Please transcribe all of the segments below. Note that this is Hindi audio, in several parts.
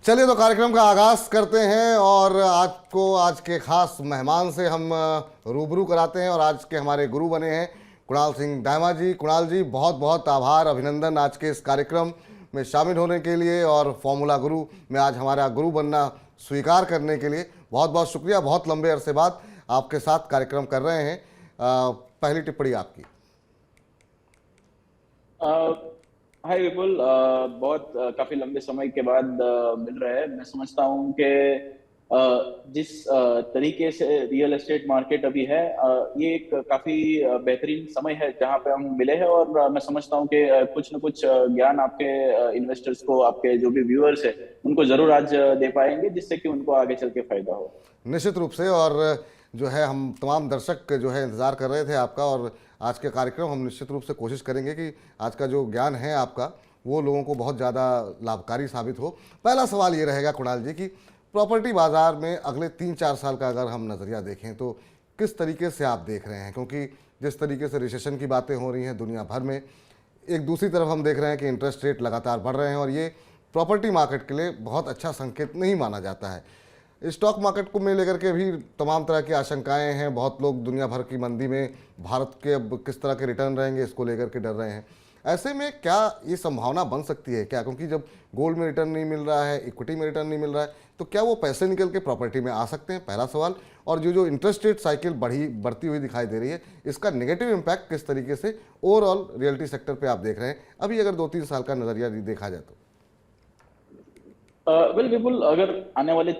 चलिए तो कार्यक्रम का आगाज करते हैं और आज के खास मेहमान से हम रूबरू कराते हैं। और आज के हमारे गुरु बने हैं कुणाल सिंह दायमा जी। कुणाल जी, बहुत बहुत आभार, अभिनंदन आज के इस कार्यक्रम में शामिल होने के लिए और फॉर्मूला गुरु में आज हमारा गुरु बनना स्वीकार करने के लिए बहुत बहुत शुक्रिया। बहुत लंबे अरसे बाद आपके साथ कार्यक्रम कर रहे हैं। पहली टिप्पणी आपकी। हाय विपुल, बहुत काफी लंबे समय के बाद मिल रहा है। मैं समझता हूँ कि जिस तरीके से रियल एस्टेट मार्केट अभी है, ये एक काफी बेहतरीन समय है जहाँ पे हम मिले हैं। और मैं समझता हूँ कि कुछ न कुछ ज्ञान आपके इन्वेस्टर्स को, आपके जो भी व्यूअर्स है, उनको जरूर आज दे पाएंगे, जिससे कि उनको आगे चल के फायदा हो। निश्चित रूप से। और जो है हम तमाम दर्शक जो है इंतज़ार कर रहे थे आपका, और आज के कार्यक्रम हम निश्चित रूप से कोशिश करेंगे कि आज का जो ज्ञान है आपका वो लोगों को बहुत ज़्यादा लाभकारी साबित हो। पहला सवाल ये रहेगा कुणाल जी कि प्रॉपर्टी बाज़ार में अगले 3-4 साल का अगर हम नज़रिया देखें तो किस तरीके से आप देख रहे हैं? क्योंकि जिस तरीके से रिसेशन की बातें हो रही हैं दुनिया भर में, एक दूसरी तरफ हम देख रहे हैं कि इंटरेस्ट रेट लगातार बढ़ रहे हैं और ये प्रॉपर्टी मार्केट के लिए बहुत अच्छा संकेत नहीं माना जाता है। स्टॉक मार्केट को में लेकर के भी तमाम तरह की आशंकाएं हैं। बहुत लोग दुनिया भर की मंदी में भारत के अब किस तरह के रिटर्न रहेंगे इसको लेकर के डर रहे हैं। ऐसे में क्या ये संभावना बन सकती है क्या? क्योंकि जब गोल्ड में रिटर्न नहीं मिल रहा है, इक्विटी में रिटर्न नहीं मिल रहा है, तो क्या वो पैसे निकल के प्रॉपर्टी में आ सकते हैं? पहला सवाल। और जो जो इंटरेस्ट रेट साइकिल बढ़ती हुई दिखाई दे रही है, इसका नेगेटिव इम्पैक्ट किस तरीके से ओवरऑल रियल्टी सेक्टर पर आप देख रहे हैं अभी अगर 2-3 साल का नजरिया देखा जाए तो? वेल विपुल, अगर आने वाले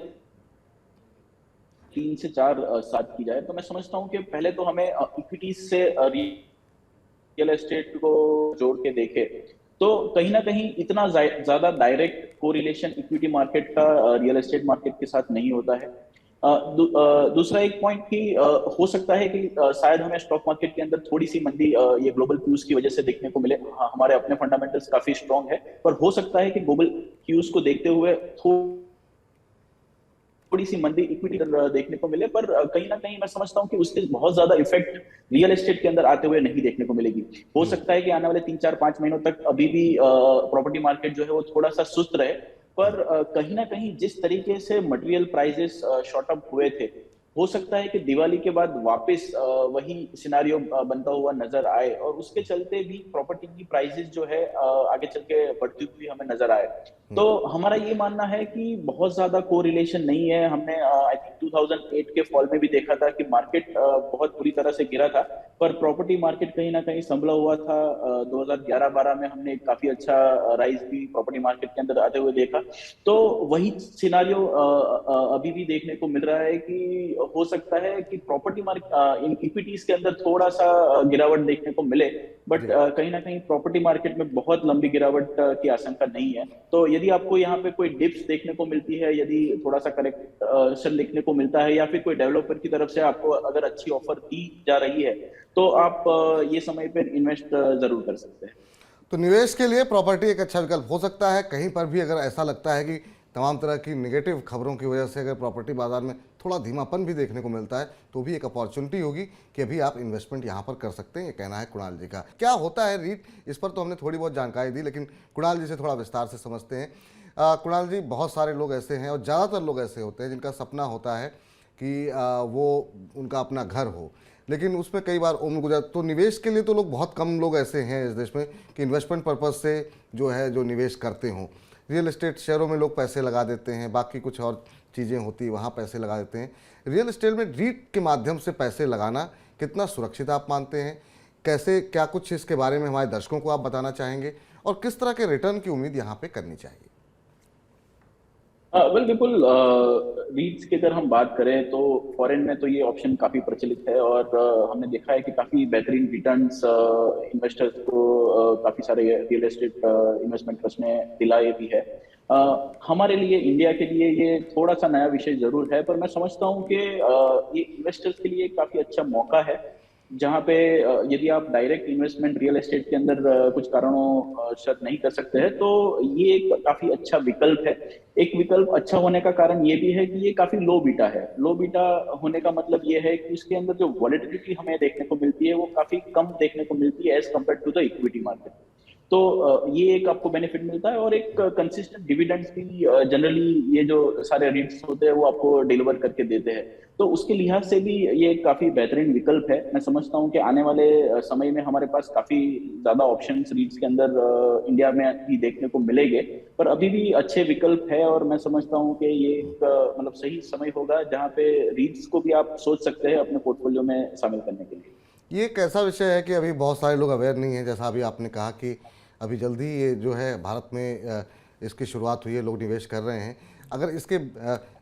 3 से 4 साल की जाए तो मैं समझता हूँ कि पहले तो हमें इक्विटीज से रियल एस्टेट को जोड़ के देखे तो कहीं ना कहीं इतना ज्यादा डायरेक्ट कोरिलेशन इक्विटी मार्केट का रियल एस्टेट मार्केट के साथ नहीं होता है। दूसरा एक पॉइंट कि हो सकता है कि शायद हमें स्टॉक मार्केट के अंदर थोड़ी सी मंदी ये ग्लोबल क्यूज की वजह से देखने को मिले। हमारे अपने फंडामेंटल्स काफी स्ट्रांग है, पर हो सकता है कि ग्लोबल क्यूज को देखते हुए थोड़ी सी मंदी इक्विटी देखने को मिले। पर कहीं ना कहीं मैं समझता हूं कि उसके बहुत ज्यादा इफेक्ट रियल एस्टेट के अंदर आते हुए नहीं देखने को मिलेगी। हो सकता है कि आने वाले 3-4-5 महीनों तक अभी भी प्रॉपर्टी मार्केट जो है वो थोड़ा सा सुस्त रहे, पर कहीं ना कहीं जिस तरीके से मटेरियल प्राइसेस शॉर्ट अप हुए थे, हो सकता है कि दिवाली के बाद वापस वही सिनारियो बनता हुआ नजर आए और उसके चलते भी प्रॉपर्टी की प्राइसेस जो है आगे चल के बढ़ती हुई हमें नजर आए। तो हमारा ये मानना है कि बहुत ज्यादा कोरिलेशन नहीं है। हमने आई थिंक 2008 के फॉल में भी देखा था कि मार्केट बहुत बुरी तरह से गिरा था, पर प्रॉपर्टी मार्केट कहीं ना कहीं संभला हुआ था। 2011-12 में हमने काफी अच्छा राइज भी प्रॉपर्टी मार्केट के अंदर आते हुए देखा। तो वही सिनारियो अभी भी देखने को मिल रहा है कि हो सकता है कि प्रॉपर्टी मार्केट इक्विटीज के अंदर थोड़ा सा गिरावट देखने को मिले, बट कहीं ना कहीं प्रॉपर्टी मार्केट में बहुत लंबी गिरावट की आशंका नहीं है। तो यदि आपको यहाँ पे कोई डिप्स देखने को मिलती है, यदि थोड़ा सा करेक्शन देखने को मिलता है, या फिर कोई डेवलपर की तरफ से आपको अगर अच्छी ऑफर दी जा रही है, तो आप ये समय पर इन्वेस्ट जरूर कर सकते हैं। तो निवेश के लिए प्रॉपर्टी एक अच्छा विकल्प हो सकता है। कहीं पर भी अगर ऐसा लगता है कि तमाम तरह की नेगेटिव खबरों की वजह से अगर प्रॉपर्टी बाजार में थोड़ा धीमापन भी देखने को मिलता है, तो भी एक अपॉर्चुनिटी होगी कि अभी आप इन्वेस्टमेंट यहाँ पर कर सकते हैं। ये कहना है कुणाल जी का। क्या होता है रीट, इस पर तो हमने थोड़ी बहुत जानकारी दी, लेकिन कुणाल जी से थोड़ा विस्तार से समझते हैं। कुणाल जी, बहुत सारे लोग ऐसे हैं और ज़्यादातर लोग ऐसे होते हैं जिनका सपना होता है कि वो उनका अपना घर हो, लेकिन उसमें कई बार उम्र गुजर। तो निवेश के लिए तो लोग, बहुत कम लोग ऐसे हैं इस देश में कि इन्वेस्टमेंट पर्पज़ से जो निवेश करते हों। रियल एस्टेट शेयरों में लोग पैसे लगा देते हैं, बाकी कुछ और चीज़ें होती हैं वहाँ पैसे लगा देते हैं। रियल एस्टेट में रीट के माध्यम से पैसे लगाना कितना सुरक्षित आप मानते हैं? कैसे, क्या कुछ इसके बारे में हमारे दर्शकों को आप बताना चाहेंगे और किस तरह के रिटर्न की उम्मीद यहाँ पे करनी चाहिए? वेल बिल्कुल, रीट्स की अगर हम बात करें तो फॉरेन में तो ये ऑप्शन काफी प्रचलित है और हमने देखा है कि काफी बेहतरीन रिटर्न्स इन्वेस्टर्स को काफी सारे रियल एस्टेट इन्वेस्टमेंट ट्रस्ट ने दिलाए भी है। हमारे लिए, इंडिया के लिए ये थोड़ा सा नया विषय जरूर है, पर मैं समझता हूँ कि ये इन्वेस्टर्स के लिए काफी अच्छा मौका है, जहाँ पे यदि आप डायरेक्ट इन्वेस्टमेंट रियल एस्टेट के अंदर कुछ कारणों शर्त नहीं कर सकते हैं, तो ये एक काफी अच्छा विकल्प है। एक विकल्प अच्छा होने का कारण ये भी है कि ये काफी लो बीटा है। लो बीटा होने का मतलब ये है कि इसके अंदर जो वॉलेटिलिटी हमें देखने को मिलती है वो काफी कम देखने को मिलती है as compared to the equity market. तो ये एक आपको बेनिफिट मिलता है, और एक कंसिस्टेंट डिविडेंड्स भी जनरली ये जो सारे रीट्स होते हैं वो आपको डिलीवर करके देते हैं। तो उसके लिहाज से भी ये एक काफी बेहतरीन विकल्प है। मैं समझता हूँ कि आने वाले समय में हमारे पास काफी ज्यादा ऑप्शंस रीट्स के अंदर इंडिया में ही देखने को मिलेंगे, पर अभी भी अच्छे विकल्प है। और मैं समझता हूँ कि ये एक मतलब सही समय होगा जहाँ पे रीट्स को भी आप सोच सकते हैं अपने पोर्टफोलियो में शामिल करने के लिए। ये एक ऐसा विषय है कि अभी बहुत सारे लोग अवेयर नहीं हैं, जैसा अभी आपने कहा कि अभी जल्दी ये जो है भारत में इसकी शुरुआत हुई है, लोग निवेश कर रहे हैं। अगर इसके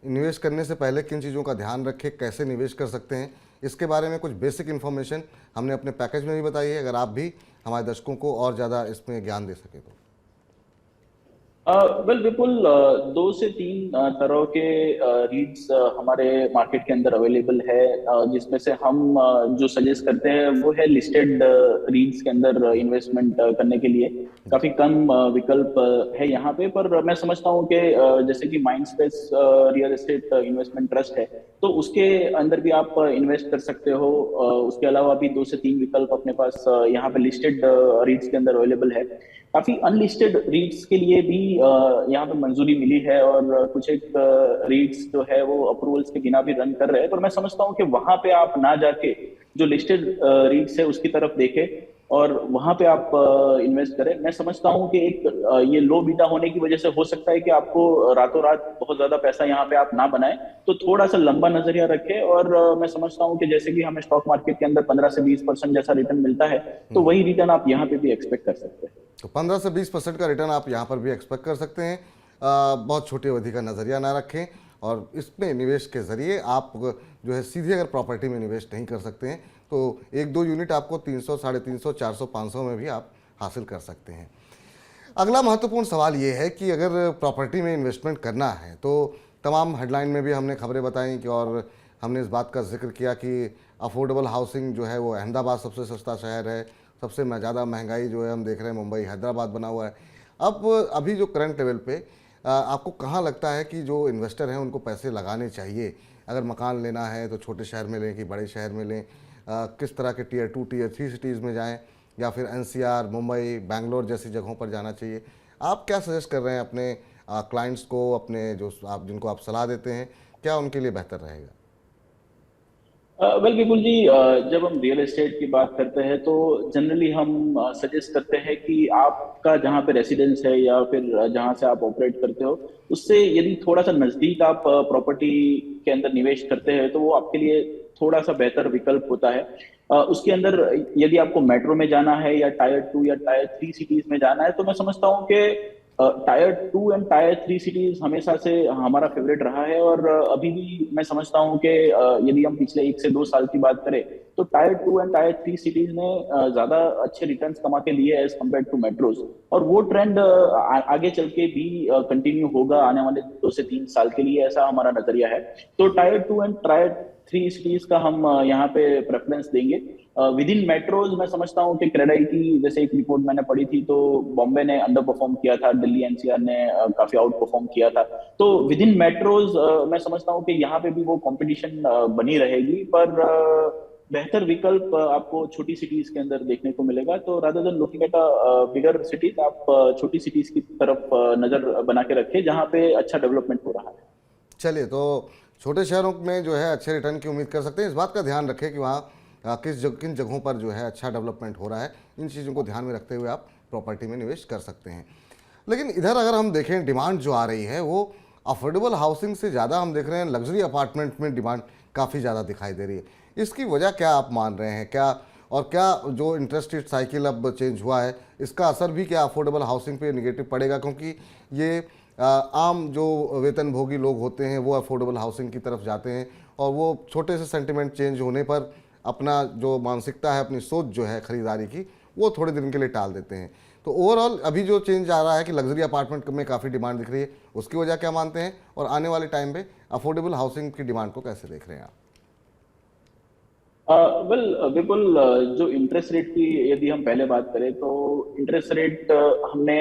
निवेश करने से पहले किन चीज़ों का ध्यान रखें, कैसे निवेश कर सकते हैं, इसके बारे में कुछ बेसिक इन्फॉर्मेशन हमने अपने पैकेज में भी बताई है। अगर आप भी हमारे दर्शकों को और ज़्यादा इसमें ज्ञान दे सकें तो। वेल बिल्कुल, 2 से 3 तरह के रीड्स हमारे मार्केट के अंदर अवेलेबल है, जिसमें से हम जो सजेस्ट करते हैं वो है लिस्टेड रीड्स के अंदर इन्वेस्टमेंट करने के लिए। काफी कम विकल्प है यहाँ पे, पर मैं समझता हूँ कि जैसे कि Mindspace real estate investment trust है, तो उसके अंदर भी आप इन्वेस्ट कर सकते हो। उसके अलावा भी 2 से 3 विकल्प अपने पास यहाँ पे लिस्टेड रीड्स के अंदर अवेलेबल है। काफी अनलिस्टेड रीट्स के लिए भी यहाँ पे मंजूरी मिली है, और कुछ एक रीट्स जो है वो अप्रूवल्स के बिना भी रन कर रहे हैं। पर मैं समझता हूँ कि वहां पे आप ना जाके जो लिस्टेड रीट्स है उसकी तरफ देखें और वहां पे आप इन्वेस्ट करें। मैं समझता हूँ कि एक ये लो बीटा होने की वजह से हो सकता है कि आपको रातों रात बहुत ज्यादा पैसा यहाँ पे आप ना बनाए, तो थोड़ा सा लंबा नजरिया रखें। और मैं समझता हूँ कि जैसे कि हमें स्टॉक मार्केट के अंदर 15 से 20% जैसा रिटर्न मिलता है, तो वही रिटर्न आप यहाँ पे भी एक्सपेक्ट कर सकते हैं। तो 15 से 20% का रिटर्न आप यहाँ पर भी एक्सपेक्ट कर सकते हैं। बहुत छोटी अवधि का नज़रिया ना रखें, और इसमें निवेश के ज़रिए आप जो है सीधे अगर प्रॉपर्टी में निवेश नहीं कर सकते हैं तो 1-2 यूनिट आपको 300, 350, 400, 500 में भी आप हासिल कर सकते हैं। अगला महत्वपूर्ण सवाल ये है कि अगर प्रॉपर्टी में इन्वेस्टमेंट करना है तो तमाम हेडलाइन में भी हमने खबरें बताई कि, और हमने इस बात का जिक्र किया कि अफोर्डेबल हाउसिंग जो है वो अहमदाबाद सबसे सस्ता शहर है, सबसे ज़्यादा महंगाई जो है हम देख रहे हैं मुंबई हैदराबाद बना हुआ है। अब अभी जो करंट लेवल पे आपको कहाँ लगता है कि जो इन्वेस्टर हैं उनको पैसे लगाने चाहिए? अगर मकान लेना है तो छोटे शहर में लें कि बड़े शहर में लें? किस तरह के टियर 2 टियर 3 सिटीज़ में जाएं, या फिर एनसीआर, मुंबई, बैंगलोर जैसी जगहों पर जाना चाहिए? आप क्या सजेस्ट कर रहे हैं अपने क्लाइंट्स को, अपने जो आप जिनको आप सलाह देते हैं, क्या उनके लिए बेहतर रहेगा? वेल विपुल जी, जब हम रियल एस्टेट की बात करते हैं तो जनरली हम सजेस्ट करते हैं कि आपका जहाँ पे रेसिडेंस है या फिर जहाँ से आप ऑपरेट करते हो, उससे यदि थोड़ा सा नजदीक आप प्रॉपर्टी के अंदर निवेश करते हैं तो वो आपके लिए थोड़ा सा बेहतर विकल्प होता है। उसके अंदर यदि आपको मेट्रो में जाना है या टायर 2 या टायर 3 सिटीज में जाना है, तो मैं समझता हूँ कि टायर 2 एंड टायर 3 सिटीज हमेशा से हमारा फेवरेट रहा है। और अभी भी मैं समझता हूँ कि यदि हम पिछले 1 से 2 साल की बात करें तो टायर 2 एंड टायर 3 सिटीज ने ज्यादा अच्छे रिटर्न्स कमा के लिए एज कम्पेयर टू मेट्रोज, और वो ट्रेंड आगे चल के भी कंटिन्यू होगा आने वाले 2 से 3 साल के लिए, ऐसा हमारा नजरिया है। तो टायर 2 एंड टायर 3 सिटीज का हम यहाँ पे प्रेफरेंस देंगे। विद इन मेट्रोज मैं समझता हूँ कि क्रेडाई की जैसे एक रिपोर्ट मैंने पढ़ी थी, तो बॉम्बे ने अंडर परफॉर्म किया था, दिल्ली एनसीआर ने काफी आउट परफॉर्म किया था। तो विद इन मेट्रोज मैं समझता हूँ कि यहाँ पे भी वो कंपटीशन बनी रहेगी, पर बेहतर विकल्प आपको छोटी सिटीज के अंदर देखने को मिलेगा। तो rather than looking at bigger cities, आप छोटी सिटीज की तरफ नजर बना के रखें जहाँ पे अच्छा डेवलपमेंट हो रहा है। चलिए, तो छोटे शहरों में जो है अच्छे रिटर्न की उम्मीद कर सकते हैं। इस बात का ध्यान रखें कि वहाँ किन जगहों पर जो है अच्छा डेवलपमेंट हो रहा है। इन चीज़ों को ध्यान में रखते हुए आप प्रॉपर्टी में निवेश कर सकते हैं। लेकिन इधर अगर हम देखें, डिमांड जो आ रही है वो अफोर्डेबल हाउसिंग से ज़्यादा हम देख रहे हैं लग्जरी अपार्टमेंट में डिमांड काफ़ी ज़्यादा दिखाई दे रही है। इसकी वजह क्या आप मान रहे हैं? क्या जो इंटरेस्ट रेट साइकिल अब चेंज हुआ है, इसका असर भी क्या अफोर्डेबल हाउसिंग पे निगेटिव पड़ेगा? क्योंकि ये आम जो वेतनभोगी लोग होते हैं वो अफोर्डेबल हाउसिंग की तरफ जाते हैं, और वो छोटे से सेंटिमेंट चेंज होने पर अपना जो मानसिकता है, अपनी सोच जो है खरीदारी की, वो थोड़े दिन के लिए टाल देते हैं। तो ओवरऑल अभी जो चेंज आ रहा है कि लग्जरी अपार्टमेंट में काफ़ी डिमांड दिख रही है, उसकी वजह क्या मानते हैं? और आने वाले टाइम पे अफोर्डेबल हाउसिंग की डिमांड को कैसे देख रहे हैं आप? वेल बिल्कुल, जो इंटरेस्ट रेट की यदि हम पहले बात करें तो इंटरेस्ट रेट हमने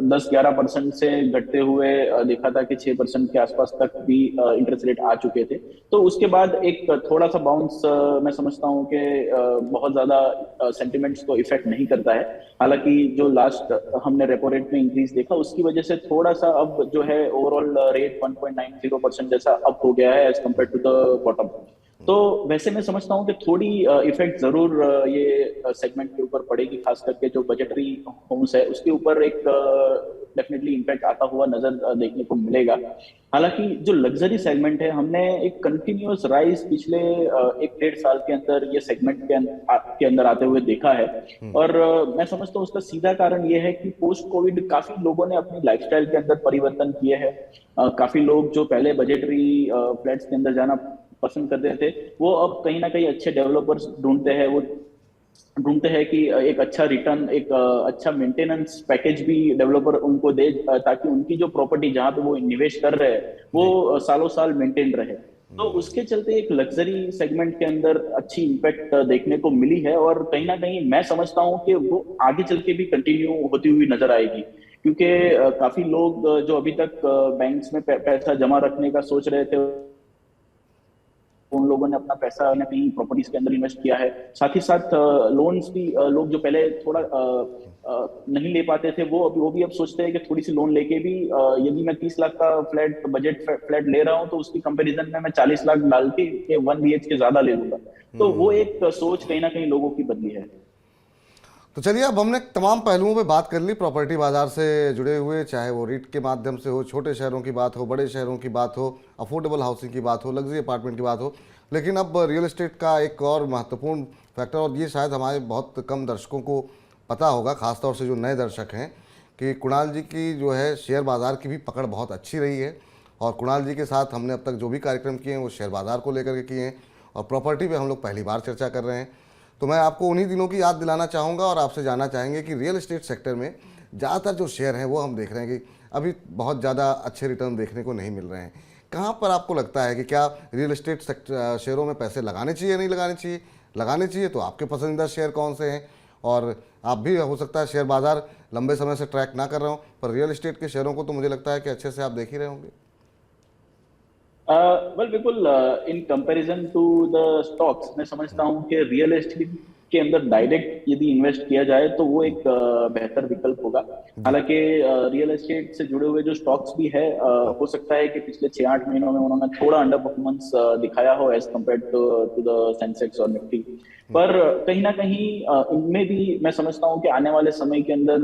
10-11% से घटते हुए देखा था कि 6% के आसपास तक भी इंटरेस्ट रेट आ चुके थे। तो उसके बाद एक थोड़ा सा बाउंस मैं समझता हूँ कि बहुत ज्यादा सेंटिमेंट्स को इफेक्ट नहीं करता है। हालांकि जो लास्ट हमने रेपो रेट में इंक्रीज देखा उसकी वजह से थोड़ा सा अब जो है ओवरऑल रेट 1.90% जैसा अप हो गया है as compared to the bottom. तो वैसे मैं समझता हूँ कि थोड़ी इफेक्ट जरूर ये सेगमेंट के ऊपर पड़ेगी, खास करके जो बजटरी होम्स है उसके ऊपर एक डेफिनेटली इम्पैक्ट आता हुआ नजर देखने को मिलेगा। हालांकि जो लग्जरी सेगमेंट है हमने एक कंटिन्यूअस राइज पिछले 1-1.5 साल के अंदर ये सेगमेंट के अंदर आते हुए देखा है। और मैं समझता हूँ उसका सीधा कारण ये है कि पोस्ट कोविड काफी लोगों ने अपनी लाइफस्टाइल के अंदर परिवर्तन किए हैं। काफी लोग जो पहले बजटरी फ्लैट्स के अंदर जाना पसंद करते थे वो अब कहीं ना कहीं अच्छे डेवलपर्स ढूंढते हैं। वो ढूंढते हैं कि एक अच्छा रिटर्न, एक अच्छा मेंटेनेंस पैकेज भी डेवलपर उनको दे, ताकि उनकी जो प्रॉपर्टी जहां पे वो निवेश कर रहे हैं वो जी। सालों साल मेंटेन रहे। तो उसके चलते एक लग्जरी सेगमेंट के अंदर अच्छी इम्पैक्ट देखने को मिली है और कहीं ना कहीं मैं समझता हूँ कि वो आगे चल के भी कंटिन्यू होती हुई नजर आएगी। क्योंकि काफी लोग जो अभी तक बैंक्स में पैसा जमा रखने का सोच रहे थे उन लोगों ने अपना पैसा कहीं ना कहीं प्रॉपर्टीज के अंदर इन्वेस्ट किया है। साथ ही साथ लोन्स भी लोग जो पहले थोड़ा नहीं ले पाते थे वो भी अब सोचते हैं कि थोड़ी सी लोन लेके भी यदि मैं 30 लाख का फ्लैट बजट फ्लैट ले रहा हूँ तो उसकी कंपैरिजन में मैं 40 लाख डाल के 1 BHK ज्यादा ले लूंगा। तो वो एक सोच कहीं ना कहीं लोगों की बदली है। तो चलिए, अब हमने तमाम पहलुओं पे बात कर ली प्रॉपर्टी बाजार से जुड़े हुए, चाहे वो रीट के माध्यम से हो, छोटे शहरों की बात हो, बड़े शहरों की बात हो, अफोर्डेबल हाउसिंग की बात हो, लग्जरी अपार्टमेंट की बात हो। लेकिन अब रियल एस्टेट का एक और महत्वपूर्ण फैक्टर, और ये शायद हमारे बहुत कम दर्शकों को पता होगा, खासतौर से जो नए दर्शक हैं, कि कुणाल जी की जो है शेयर बाज़ार की भी पकड़ बहुत अच्छी रही है। और कुणाल जी के साथ हमने अब तक जो भी कार्यक्रम किए हैं वो शेयर बाज़ार को लेकर के किए हैं, और प्रॉपर्टी पे हम लोग पहली बार चर्चा कर रहे हैं। तो मैं आपको उन्हीं दिनों की याद दिलाना चाहूँगा और आपसे जानना चाहेंगे कि रियल एस्टेट सेक्टर में ज़्यादातर जो शेयर हैं वो हम देख रहे हैं कि अभी बहुत ज़्यादा अच्छे रिटर्न देखने को नहीं मिल रहे हैं। कहाँ पर आपको लगता है कि क्या रियल एस्टेट सेक्टर शेयरों में पैसे लगाने चाहिए, नहीं लगाने चाहिए? लगाने चाहिए तो आपके पसंदीदा शेयर कौन से हैं? और आप भी हो सकता है शेयर बाज़ार लंबे समय से ट्रैक ना कर रहे हो, पर रियल एस्टेट के शेयरों को तो मुझे लगता है कि अच्छे से आप देख ही रहे होंगे। वेल बिल्कुल, in comparison to the stocks मैं समझता हूँ कि रियल एस्टेट के अंदर डायरेक्ट यदि इन्वेस्ट किया जाए तो वो एक बेहतर विकल्प होगा। जी। हालांकि रियल एस्टेट से जुड़े हुए जो स्टॉक्स भी है हो सकता है कि पिछले 6-8 महीनों में उन्होंने थोड़ा अंडर परफॉर्मेंस दिखाया हो as compared to the Sensex और निफ्टी। पर कहीं ना कहीं इनमें भी मैं समझता हूँ कि आने वाले समय के अंदर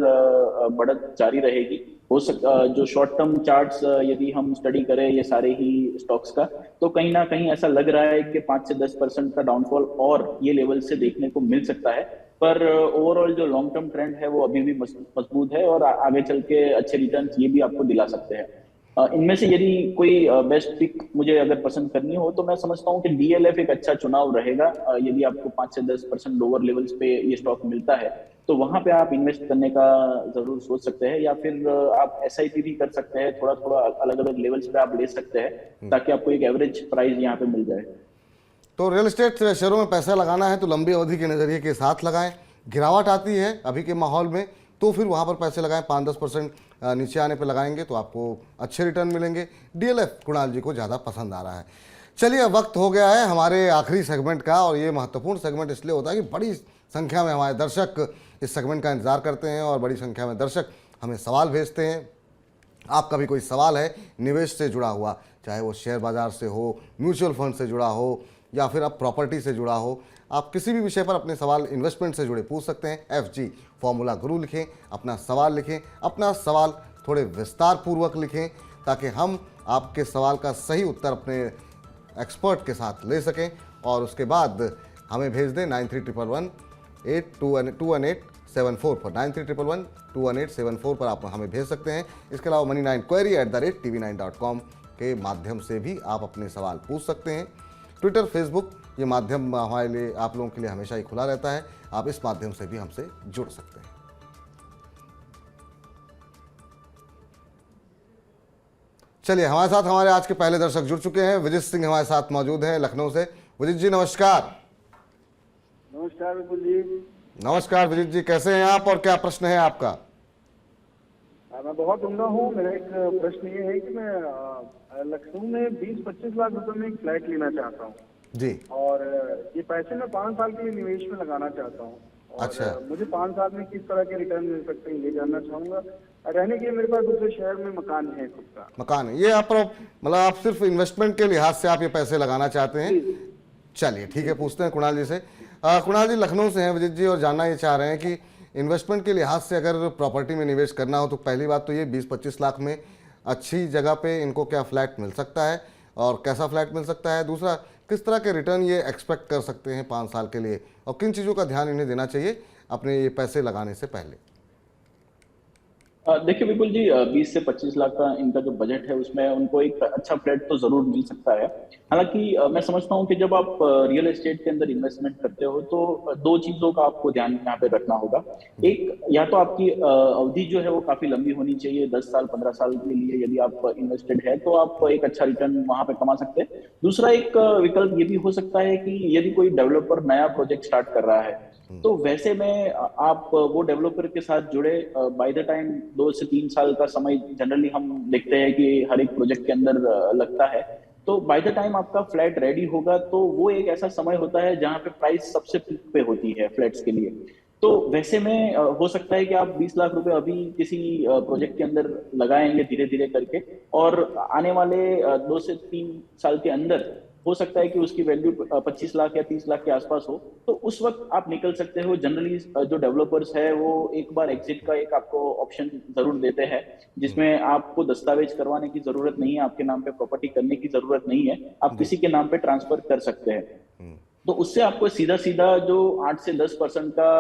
बढ़त जारी रहेगी। जो शॉर्ट टर्म चार्ट्स यदि हम स्टडी करें ये सारे ही स्टॉक्स का, तो कहीं ना कहीं ऐसा लग रहा है कि 5 से 10% का डाउनफॉल और ये लेवल से देखने को मिल सकता है। पर ओवरऑल जो लॉन्ग टर्म ट्रेंड है वो अभी भी मजबूत है और आगे चल के अच्छे रिटर्न्स ये भी आपको दिला सकते हैं। इनमें से यदि कोई बेस्ट पिक मुझे अगर पसंद करनी हो तो मैं समझता हूँ कि डीएलएफ एक अच्छा चुनाव रहेगा। यदि आपको 5 से 10% लोअर लेवल्स पे ये स्टॉक मिलता है तो वहां पे आप इन्वेस्ट करने का जरूर सोच सकते हैं, या फिर आप एसआईपी भी कर सकते हैं। थोड़ा थोड़ा अलग अलग लेवल्स पे आप ले सकते हैं ताकि आपको एक एवरेज प्राइस यहाँ पे मिल जाए। तो रियल एस्टेट शेयरों में पैसा लगाना है तो लंबी अवधि के नज़रिए के साथ लगाएं। गिरावट आती है अभी के माहौल में तो फिर वहाँ पर पैसे लगाएं। 5-10% नीचे आने पर लगाएंगे तो आपको अच्छे रिटर्न मिलेंगे। डीएलएफ कुणाल जी को ज़्यादा पसंद आ रहा है। चलिए, वक्त हो गया है हमारे आखिरी सेगमेंट का, और ये महत्वपूर्ण सेगमेंट इसलिए होता है कि बड़ी संख्या में हमारे दर्शक इस सेगमेंट का इंतजार करते हैं और बड़ी संख्या में दर्शक हमें सवाल भेजते हैं। आपका भी कोई सवाल है निवेश से जुड़ा हुआ, चाहे वो शेयर बाज़ार से हो, म्यूचुअल फंड से जुड़ा हो, या फिर अब प्रॉपर्टी से जुड़ा हो, आप किसी भी विषय पर अपने सवाल इन्वेस्टमेंट से जुड़े पूछ सकते हैं। FG फॉर्मूला गुरु लिखें, अपना सवाल लिखें, अपना सवाल थोड़े विस्तार पूर्वक लिखें ताकि हम आपके सवाल का सही उत्तर अपने एक्सपर्ट के साथ ले सकें, और उसके बाद हमें भेज दें 9311821874 पर। 9311821874 पर आप हमें भेज सकते हैं। इसके अलावा money9query@tv9.com के माध्यम से भी आप अपने सवाल पूछ सकते हैं। ट्विटर, फेसबुक, ये माध्यम हमारे लिए, आप लोगों के लिए हमेशा ही खुला रहता है। आप इस माध्यम से भी हमसे जुड़ सकते हैं। चलिए, हमारे साथ हमारे आज के पहले दर्शक जुड़ चुके हैं। विजित सिंह हमारे साथ मौजूद हैं लखनऊ से। विजित जी नमस्कार। नमस्कार विपुल जी। नमस्कार विजित जी, कैसे हैं आप और क्या प्रश्न है आपका? मैं बहुत उम्दा हूँ। मेरा एक प्रश्न ये है कि मैं लखनऊ में 20-25 लाख रुपए में एक फ्लैट लेना चाहता हूँ जी। और ये पैसे मैं 5 साल के लिए निवेश में लगाना चाहता हूँ और अच्छा। मुझे 5 साल में किस तरह के रिटर्न मिल सकते हैं ये जानना चाहूंगा। रहने के लिए मेरे पास दूसरे शहर में मकान है खुद का। मकान है ये आप, मतलब आप सिर्फ इन्वेस्टमेंट के लिहाज से आप ये पैसे लगाना चाहते हैं? जी। चलिए ठीक है, पूछते हैं कुणाल जी से। कुणाल जी लखनऊ से हैं विजित जी और जानना ये चाह रहे हैं कि इन्वेस्टमेंट के लिहाज से अगर प्रॉपर्टी में निवेश करना हो तो पहली बात तो ये 20-25 लाख में अच्छी जगह पे इनको क्या फ्लैट मिल सकता है और कैसा फ्लैट मिल सकता है? दूसरा, किस तरह के रिटर्न ये एक्सपेक्ट कर सकते हैं 5 साल के लिए और किन चीज़ों का ध्यान इन्हें देना चाहिए अपने ये पैसे लगाने से पहले? देखिए विपुल जी, 20 से 25 लाख का इनका जो बजट है उसमें उनको एक अच्छा फ्लैट तो जरूर मिल सकता है। हालांकि मैं समझता हूं कि जब आप रियल एस्टेट के अंदर इन्वेस्टमेंट करते हो तो दो चीजों का आपको ध्यान यहाँ पे रखना होगा। एक, या तो आपकी अवधि जो है वो काफी लंबी होनी चाहिए, 10 साल 15 साल के लिए यदि आप इन्वेस्टेड है तो आप एक अच्छा रिटर्न वहां पे कमा सकते हैं। दूसरा एक विकल्प ये भी हो सकता है कि यदि कोई डेवलपर नया प्रोजेक्ट स्टार्ट कर रहा है तो वैसे में आप वो डेवलपर के साथ जुड़े बाय द टाइम 2 से 3 साल का समय जनरली हम देखते हैं कि हर एक प्रोजेक्ट के अंदर लगता है। तो बाय द टाइम आपका फ्लैट रेडी होगा तो वो एक ऐसा समय होता है जहां पे प्राइस सबसे पीक पे होती है फ्लैट्स के लिए। तो वैसे में हो सकता है कि आप 20 लाख रुपए अभी किसी प्रोजेक्ट के अंदर लगाएंगे धीरे धीरे करके और आने वाले 2 से 3 साल के अंदर हो सकता है कि उसकी वैल्यू 25 लाख या 30 लाख के आसपास हो। तो उस वक्त आप निकल सकते हो। जनरली जो डेवलपर्स है वो एक बार एग्जिट का एक आपको ऑप्शन जरूर देते हैं जिसमें आपको दस्तावेज करवाने की जरूरत नहीं है, आपके नाम पे प्रॉपर्टी करने की जरूरत नहीं है, आप किसी के नाम पे ट्रांसफर कर सकते हैं। तो उससे आपको सीधा सीधा जो 8 से 10% का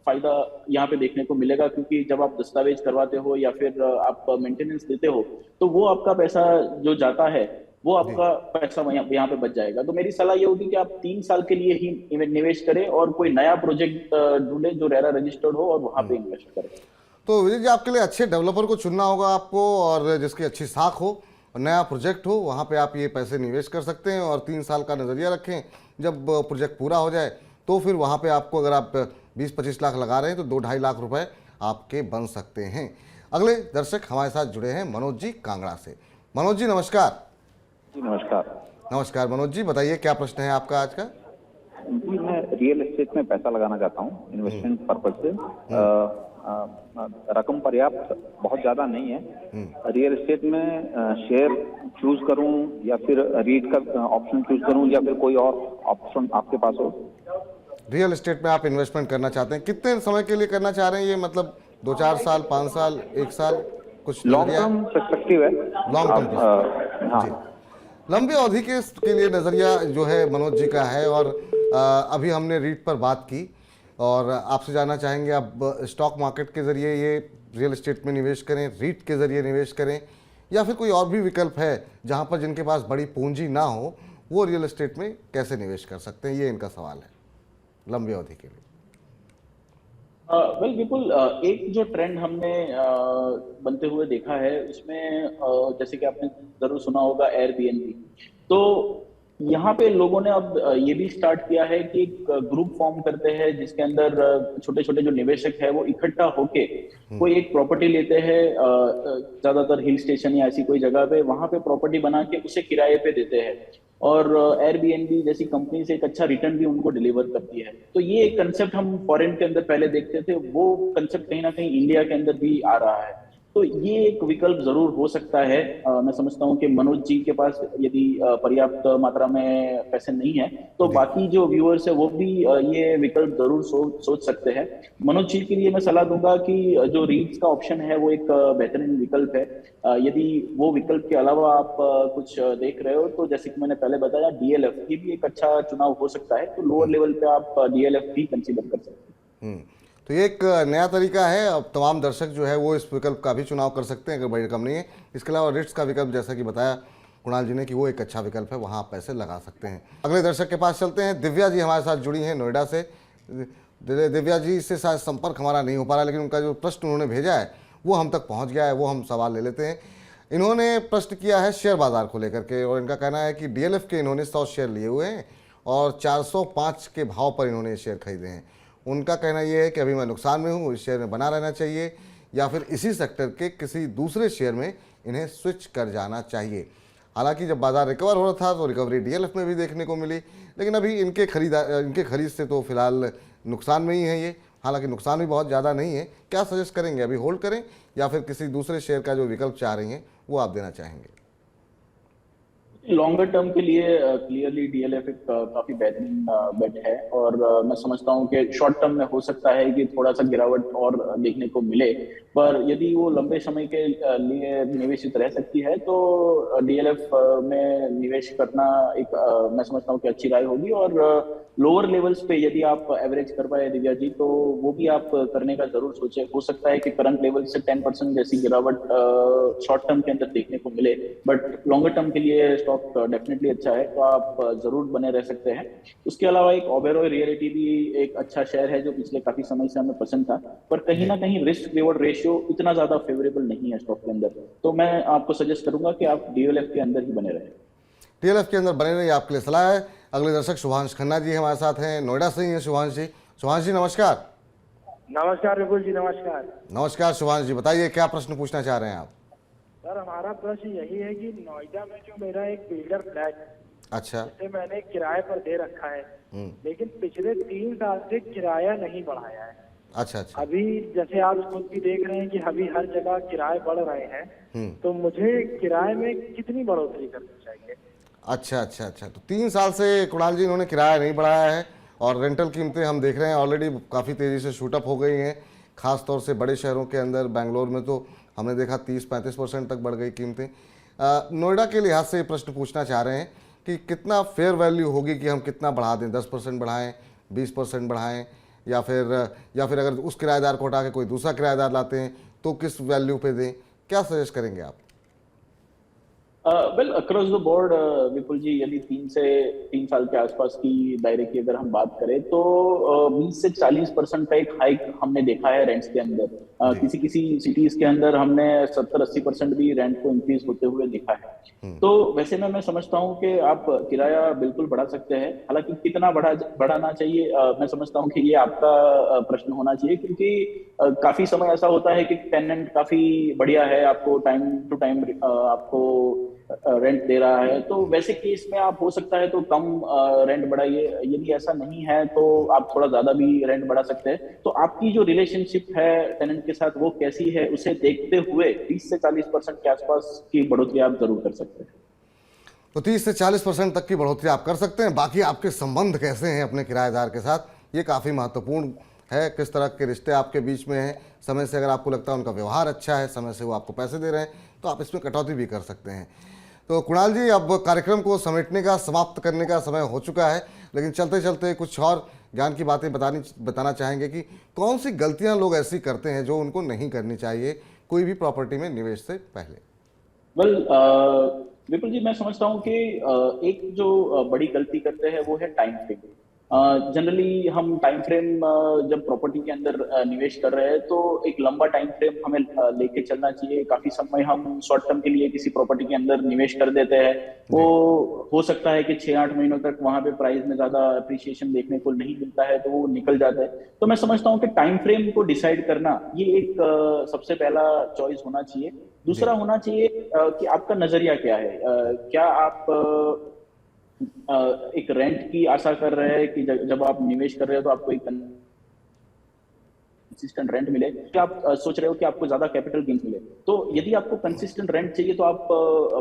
फायदा यहाँ पे देखने को मिलेगा, क्योंकि जब आप दस्तावेज करवाते हो या फिर आप मेंटेनेंस देते हो तो वो आपका पैसा जो जाता है वो आपका पैसा यहाँ पे बच जाएगा। तो मेरी सलाह ये होगी कि आप 3 साल के लिए ही निवेश करें और कोई नया प्रोजेक्ट ढूंढे जो रेरा रजिस्टर्ड हो और वहां पे इन्वेस्ट करें। तो विजय जी आपके लिए अच्छे डेवलपर को चुनना होगा आपको और जिसकी अच्छी साख हो और नया प्रोजेक्ट हो, वहाँ पे आप ये पैसे निवेश कर सकते हैं और 3 साल का नज़रिया रखें। जब प्रोजेक्ट पूरा हो जाए तो फिर वहाँ पे आपको, अगर आप 20-25 लाख लगा रहे हैं तो 2-2.5 लाख रुपए आपके बन सकते हैं। अगले दर्शक हमारे साथ जुड़े हैं मनोज जी कांगड़ा से। मनोज जी नमस्कार। जी नमस्कार। नमस्कार मनोज जी, बताइए क्या प्रश्न है आपका आज का? जी मैं रियल एस्टेट में पैसा लगाना चाहता हूँ इन्वेस्टमेंट पर्पज से। रकम पर्याप्त बहुत ज्यादा नहीं है। रियल एस्टेट में शेयर चूज करूं या फिर रीट का ऑप्शन चूज करूं या फिर कोई और ऑप्शन आपके पास हो? रियल एस्टेट में आप इन्वेस्टमेंट करना चाहते हैं, कितने समय के लिए करना चाह रहे हैं ये? मतलब 2-4 साल, 5 साल, 1 साल, कुछ लॉन्ग टर्म पर्सपेक्टिव है। लॉन्ग टर्म हाँ। जी, लंबे अवधि के लिए नज़रिया जो है मनोज जी का है। और अभी हमने रीट पर बात की और आपसे जानना चाहेंगे आप स्टॉक मार्केट के ज़रिए ये रियल एस्टेट में निवेश करें, रीट के ज़रिए निवेश करें, या फिर कोई और भी विकल्प है जहां पर जिनके पास बड़ी पूंजी ना हो वो रियल एस्टेट में कैसे निवेश कर सकते हैं? ये इनका सवाल है लंबी अवधि के लिए। वेल विपुल, एक जो ट्रेंड हमने बनते हुए देखा है उसमें जैसे कि आपने जरूर सुना होगा एयरबीएनबी। तो यहाँ पे लोगों ने अब ये भी स्टार्ट किया है कि एक ग्रुप फॉर्म करते हैं जिसके अंदर छोटे छोटे जो निवेशक है वो इकट्ठा होके कोई एक प्रॉपर्टी लेते हैं, ज्यादातर हिल स्टेशन या ऐसी कोई जगह पे, वहां पे प्रॉपर्टी बना के उसे किराए पे देते हैं और एयरबीएनबी जैसी कंपनी से एक अच्छा रिटर्न भी उनको डिलीवर करती है। तो ये एक कंसेप्ट हम फॉरेन के अंदर पहले देखते थे, वो कंसेप्ट कहीं ना कहीं इंडिया के अंदर भी आ रहा है। तो ये एक विकल्प जरूर हो सकता है। मैं समझता हूँ कि मनोज जी के पास यदि पर्याप्त मात्रा में पैसे नहीं है तो बाकी जो व्यूअर्स है वो भी ये विकल्प जरूर सोच सकते हैं। मनोज जी के लिए मैं सलाह दूंगा कि जो रीट्स का ऑप्शन है वो एक बेहतरीन विकल्प है। यदि वो विकल्प के अलावा आप कुछ देख रहे हो तो जैसे कि मैंने पहले बताया डीएलएफ, ये भी एक अच्छा चुनाव हो सकता है। तो लोअर लेवल पे आप डीएलएफ भी कंसीडर कर सकते हैं। तो ये एक नया तरीका है, अब तमाम दर्शक जो है वो इस विकल्प का भी चुनाव कर सकते हैं अगर बड़ी रकम नहीं है। इसके अलावा रिट्स का विकल्प जैसा कि बताया कुणाल जी ने कि वो एक अच्छा विकल्प है, वहाँ आप पैसे लगा सकते हैं। अगले दर्शक के पास चलते हैं। दिव्या जी हमारे साथ जुड़ी हैं नोएडा से। दिव्या जी से शायद संपर्क हमारा नहीं हो पा रहा, लेकिन उनका जो प्रश्न उन्होंने भेजा है वो हम तक पहुँच गया है, वो हम सवाल ले लेते हैं। इन्होंने प्रश्न किया है शेयर बाजार को लेकर के और इनका कहना है कि डीएलएफ के इन्होंने 100 शेयर लिए हुए हैं और 405 के भाव पर इन्होंने ये शेयर खरीदे हैं। उनका कहना ये है कि अभी मैं नुकसान में हूँ, इस शेयर में बना रहना चाहिए या फिर इसी सेक्टर के किसी दूसरे शेयर में इन्हें स्विच कर जाना चाहिए। हालांकि जब बाजार रिकवर हो रहा था तो रिकवरी डीएलएफ में भी देखने को मिली, लेकिन अभी इनके खरीद से तो फिलहाल नुकसान में ही है ये। हालांकि नुकसान भी बहुत ज़्यादा नहीं है। क्या सजेस्ट करेंगे, अभी होल्ड करें या फिर किसी दूसरे शेयर का जो विकल्प चाह रही हैं वो आप देना चाहेंगे? लॉन्गर टर्म के लिए क्लियरली डीएलएफ एक काफी बेहतरीन बेट है, और मैं समझता हूं कि शॉर्ट टर्म में हो सकता है कि थोड़ा सा गिरावट और देखने को मिले, पर यदि वो लंबे समय के लिए निवेशित रह सकती है तो डीएलएफ में निवेश करना एक मैं समझता हूं कि अच्छी राय होगी। और लोअर लेवल्स पे यदि आप एवरेज कर पाए दिव्या जी, तो वो भी आप करने का जरूर सोचे। हो सकता है कि करंट लेवल से 10% जैसी गिरावट शॉर्ट टर्म के अंदर देखने को मिले, बट लॉन्गर टर्म के लिए स्टॉक डेफिनेटली अच्छा है, तो आप जरूर बने रह सकते हैं। उसके अलावा एक ओबेरॉय रियलिटी भी एक अच्छा शेयर है जो पिछले काफी समय से हमें पसंद था, पर कहीं ना कहीं रिस्क रिवॉर्ड रेशियो इतना ज्यादा फेवरेबल नहीं है स्टॉक के अंदर, तो मैं आपको सजेस्ट करूंगा कि आप डीएलएफ के अंदर ही बने रहे। डीएलएफ के अंदर बने रहिए, आपके लिए सलाह है। अगले दर्शक शुभांश खन्ना जी हमारे साथ हैं, नोएडा से ही हैं शुभांश जी। शुभांश जी नमस्कार। नमस्कार विपुल जी, नमस्कार। नमस्कार शुभांश जी, बताइए क्या प्रश्न पूछना चाह रहे हैं आप? सर हमारा प्रश्न यही है कि नोएडा में जो मेरा एक बिल्डर फ्लैट है, अच्छा। जिसे मैंने किराए पर दे रखा है, लेकिन पिछले 3 साल से किराया नहीं बढ़ाया है। अच्छा अच्छा। अभी जैसे आप खुद भी देख रहे हैं कि अभी हर जगह किराए बढ़ रहे हैं, तो मुझे किराए में कितनी बढ़ोतरी करनी चाहिए? अच्छा अच्छा अच्छा, तो 3 साल से कुणाल जी इन्होंने किराया नहीं बढ़ाया है और रेंटल कीमतें हम देख रहे हैं ऑलरेडी काफ़ी तेज़ी से शूटअप हो गई हैं, खास तौर से बड़े शहरों के अंदर। बेंगलोर में तो हमने देखा 30-35% तक बढ़ गई कीमतें। नोएडा के लिहाज से ये प्रश्न पूछना चाह रहे हैं कि कितना फेयर वैल्यू होगी कि हम कितना बढ़ा दें, 10% बढ़ाएं, 20% बढ़ाएं, या फिर अगर उस किराएदार को हटा के कोई दूसरा किराएदार लाते हैं तो किस वैल्यू पे दें? क्या सजेस्ट करेंगे आप? वेल अक्रॉस द बोर्ड विपुल जी, यदि 3 साल के आसपास की दायरे की अगर हम बात करें तो 20 से 40% का एक हाइक हमने देखा है रेंट्स के अंदर। किसी किसी सिटीज के अंदर हमने 70-80% भी रेंट को इंक्रीज होते हुए देखा है। तो वैसे में मैं समझता हूं कि आप किराया बिल्कुल बढ़ा सकते हैं, हालांकि कितना बढ़ाना चाहिए मैं समझता हूं कि ये आपका प्रश्न होना चाहिए, क्योंकि काफी समय ऐसा होता है कि टेनेंट काफी बढ़िया है, आपको टाइम टू टाइम आपको रेंट दे रहा है, तो वैसे केस में आप हो सकता है तो कम रेंट बढ़ाइए। यदि ऐसा नहीं है तो आप थोड़ा ज्यादा भी रेंट बढ़ा सकते हैं। तो आपकी जो रिलेशनशिप है टेनेंट के साथ वो कैसी है, उसे देखते हुए 30 से 40% के आसपास की बढ़ोतरी आप जरूर कर सकते हैं। तो 30 से 40% तक की बढ़ोतरी आप कर सकते हैं। बाकी आपके संबंध कैसे हैं अपने किराएदार के साथ, ये काफ़ी महत्वपूर्ण है। किस तरह के रिश्ते आपके बीच में हैं, समय से अगर आपको लगता है उनका व्यवहार अच्छा है, समय से वो आपको पैसे दे रहे हैं, तो आप इसमें कटौती भी कर सकते हैं। तो कुणाल जी, अब कार्यक्रम को समेटने का, समाप्त करने का समय हो चुका है, लेकिन चलते चलते कुछ और ज्ञान की बातें बताना चाहेंगे कि कौन सी गलतियां लोग ऐसी करते हैं जो उनको नहीं करनी चाहिए कोई भी प्रॉपर्टी में निवेश से पहले? वेल विपुल जी, मैं समझता हूँ कि एक जो बड़ी गलती करते हैं वो है टाइम फ्रेम। जनरली हम टाइम फ्रेम जब प्रॉपर्टी के अंदर निवेश कर रहे हैं तो एक लंबा टाइम फ्रेम हमें लेके चलना चाहिए। काफी समय हम शॉर्ट टर्म के लिए किसी प्रॉपर्टी के अंदर निवेश कर देते हैं, वो हो सकता है कि 6-8 महीनों तक वहां पे प्राइस में ज्यादा अप्रिसिएशन देखने को नहीं मिलता है, तो वो निकल जाता है। तो मैं समझता हूँ कि टाइम फ्रेम को डिसाइड करना ये एक सबसे पहला चॉइस होना चाहिए। दूसरा होना चाहिए कि आपका नजरिया क्या है। क्या आप एक रेंट की आशा कर रहे हैं कि जब आप निवेश कर रहे हो तो आपको एक कंसिस्टेंट रेंट मिले, क्या आप सोच रहे हो कि आपको ज्यादा कैपिटल गेन मिले? तो यदि आपको कंसिस्टेंट रेंट चाहिए तो आप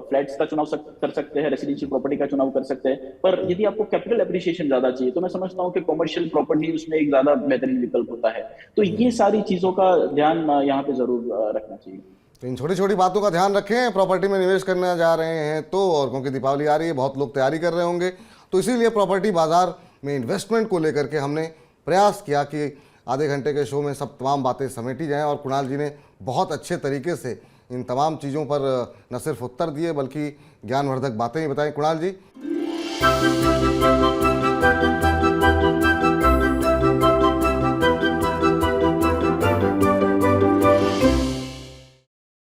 फ्लैट्स का चुनाव कर सकते हैं, रेसिडेंशियल प्रॉपर्टी का चुनाव कर सकते हैं। पर यदि आपको कैपिटल एप्रिसिएशन ज्यादा चाहिए तो मैं समझता हूं कि कॉमर्शियल प्रॉपर्टी उसमें एक ज्यादा बेहतरीन विकल्प होता है। तो ये सारी चीजों का ध्यान यहाँ पे जरूर रखना चाहिए। तो इन छोटी छोटी बातों का ध्यान रखें प्रॉपर्टी में निवेश करने जा रहे हैं तो, और क्योंकि दीपावली आ रही है, बहुत लोग तैयारी कर रहे होंगे, तो इसीलिए प्रॉपर्टी बाजार में इन्वेस्टमेंट को लेकर के हमने प्रयास किया कि आधे घंटे के शो में सब तमाम बातें समेटी जाएं, और कुणाल जी ने बहुत अच्छे तरीके से इन तमाम चीज़ों पर न सिर्फ उत्तर दिए बल्कि ज्ञानवर्धक बातें ही बताई। कुणाल जी